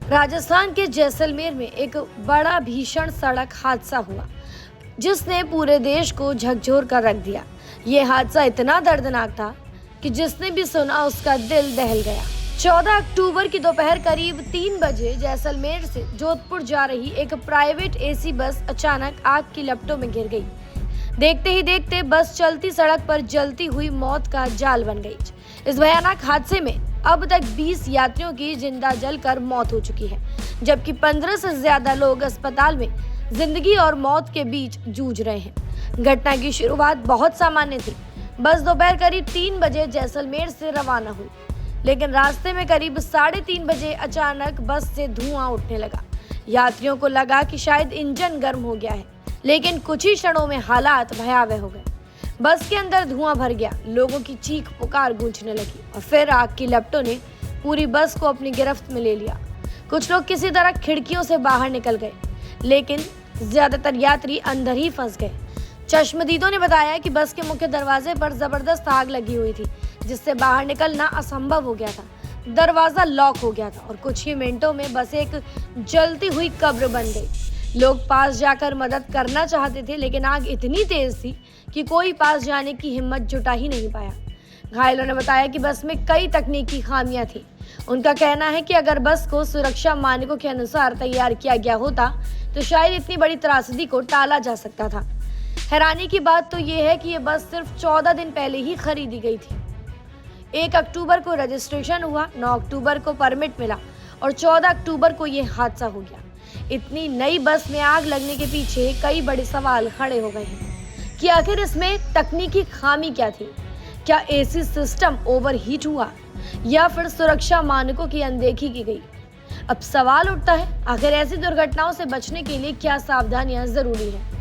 राजस्थान के जैसलमेर में एक बड़ा भीषण सड़क हादसा हुआ जिसने पूरे देश को झकझोर कर रख दिया। ये हादसा इतना दर्दनाक था कि जिसने भी सुना उसका दिल दहल गया। 14 अक्टूबर की दोपहर करीब 3 बजे जैसलमेर से जोधपुर जा रही एक प्राइवेट एसी बस अचानक आग की लपटों में गिर गई। देखते ही देखते बस चलती सड़क पर जलती हुई मौत का जाल बन गई। इस भयानक हादसे में अब तक 20 यात्रियों की जिंदा जलकर मौत हो चुकी है, जबकि 15 से ज्यादा लोग अस्पताल में जिंदगी और मौत के बीच जूझ रहे हैं। घटना की शुरुआत बहुत सामान्य थी। बस दोपहर करीब 3 बजे जैसलमेर से रवाना हुई, लेकिन रास्ते में करीब 3:30 बजे अचानक बस से धुआं उठने लगा। यात्रियों को लगा कि शायद इंजन गर्म हो गया है, लेकिन कुछ ही क्षणों में हालात भयावह हो गए। बस के अंदर धुआं भर गया, लोगों की चीख पुकार गूंजने लगी और फिर आग की लपटों ने पूरी बस को अपनी गिरफ्त में ले लिया। कुछ लोग किसी तरह खिड़कियों से बाहर निकल गए, लेकिन ज्यादातर यात्री अंदर ही फंस गए। चश्मदीदों ने बताया कि बस के मुख्य दरवाजे पर जबरदस्त आग लगी हुई थी, जिससे बाहर निकलना असंभव हो गया था। दरवाजा लॉक हो गया था और कुछ ही मिनटों में बस एक जलती हुई कब्र बन गई। लोग पास जाकर मदद करना चाहते थे, लेकिन आग इतनी तेज थी कि कोई पास जाने की हिम्मत जुटा ही नहीं पाया। घायलों ने बताया कि बस में कई तकनीकी खामियां थी। उनका कहना है कि अगर बस को सुरक्षा मानकों के अनुसार तैयार किया गया होता तो शायद इतनी बड़ी त्रासदी को टाला जा सकता था। हैरानी की बात तो ये है कि ये बस सिर्फ 14 दिन पहले ही खरीदी गई थी। 1 अक्टूबर को रजिस्ट्रेशन हुआ, 9 अक्टूबर को परमिट मिला और 14 अक्टूबर को ये हादसा हो गया। इतनी नई बस में आग लगने के पीछे कई बड़े सवाल खड़े हो गए हैं कि आखिर इसमें तकनीकी खामी क्या थी। क्या एसी सिस्टम ओवरहीट हुआ या फिर सुरक्षा मानकों की अनदेखी की गई? अब सवाल उठता है, आखिर ऐसी दुर्घटनाओं से बचने के लिए क्या सावधानियां जरूरी है।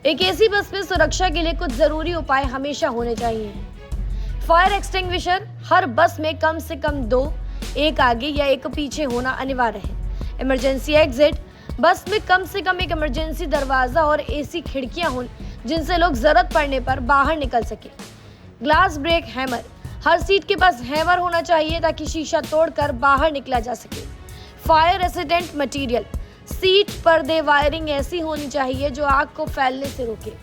एक एसी बस में सुरक्षा के लिए कुछ जरूरी उपाय हमेशा होने चाहिए। फायर एक्सटिंग्विशर हर बस में कम से कम 2, एक आगे या एक पीछे होना अनिवार्य है। इमरजेंसी एग्जिट, बस में कम से कम एक इमरजेंसी दरवाजा और एसी खिड़कियां हों जिनसे लोग जरूरत पड़ने पर बाहर निकल सके। ग्लास ब्रेक हैमर, हर सीट के पास हैमर होना चाहिए ताकि शीशा तोड़कर बाहर निकला जा सके। फायर रेसिस्टेंट मटेरियल, सीट, पर्दे, वायरिंग ऐसी होनी चाहिए जो आग को फैलने से रोके।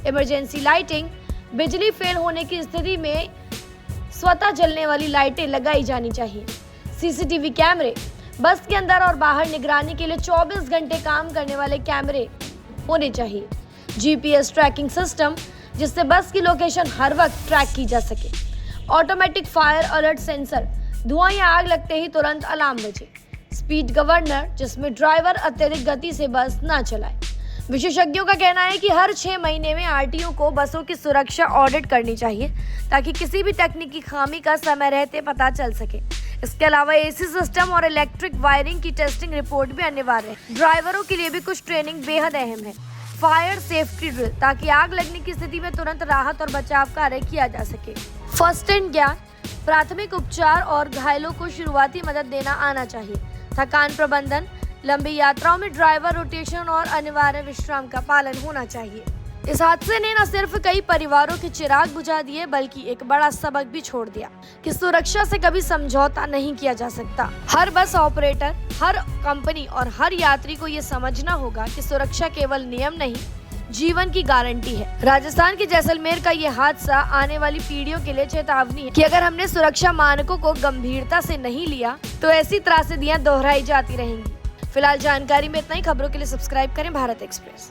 इमरजेंसी लाइटिंग, बिजली फेल होने की स्थिति में स्वतः जलने वाली लाइटें लगाई जानी चाहिए। सीसीटीवी कैमरे, बस के अंदर और बाहर निगरानी के लिए 24 घंटे काम करने वाले कैमरे होने चाहिए। जीपीएस ट्रैकिंग सिस्टम, जिससे बस की लोकेशन हर वक्त ट्रैक की जा सके। ऑटोमेटिक फायर अलर्ट सेंसर, धुआं या आग लगते ही तुरंत अलार्म बजे। स्पीड गवर्नर, जिसमें ड्राइवर अत्यधिक गति से बस ना चलाए। विशेषज्ञों का कहना है कि हर 6 महीने में आरटीओ को बसों की सुरक्षा ऑडिट करनी चाहिए ताकि किसी भी तकनीकी खामी का समय रहते पता चल सके। इसके अलावा एसी सिस्टम और इलेक्ट्रिक वायरिंग की टेस्टिंग रिपोर्ट भी अनिवार्य है। ड्राइवरों के लिए भी कुछ ट्रेनिंग बेहद अहम है। फायर सेफ्टी ड्रिल, ताकि आग लगने की स्थिति में तुरंत राहत और बचाव कार्य किया जा सके। फर्स्ट एड ज्ञान, प्राथमिक उपचार और घायलों को शुरुआती मदद देना आना चाहिए। थकान प्रबंधन, लंबी यात्राओं में ड्राइवर रोटेशन और अनिवार्य विश्राम का पालन होना चाहिए। इस हादसे ने न सिर्फ कई परिवारों के चिराग बुझा दिए, बल्कि एक बड़ा सबक भी छोड़ दिया कि सुरक्षा से कभी समझौता नहीं किया जा सकता। हर बस ऑपरेटर, हर कंपनी और हर यात्री को ये समझना होगा कि सुरक्षा केवल नियम नहीं, जीवन की गारंटी है। राजस्थान के जैसलमेर का ये हादसा आने वाली पीढ़ियों के लिए चेतावनी है कि अगर हमने सुरक्षा मानकों को गंभीरता से नहीं लिया तो ऐसी त्रासदियां दोहराई जाती रहेंगी। फिलहाल जानकारी में इतना ही। खबरों के लिए सब्सक्राइब करें भारत एक्सप्रेस।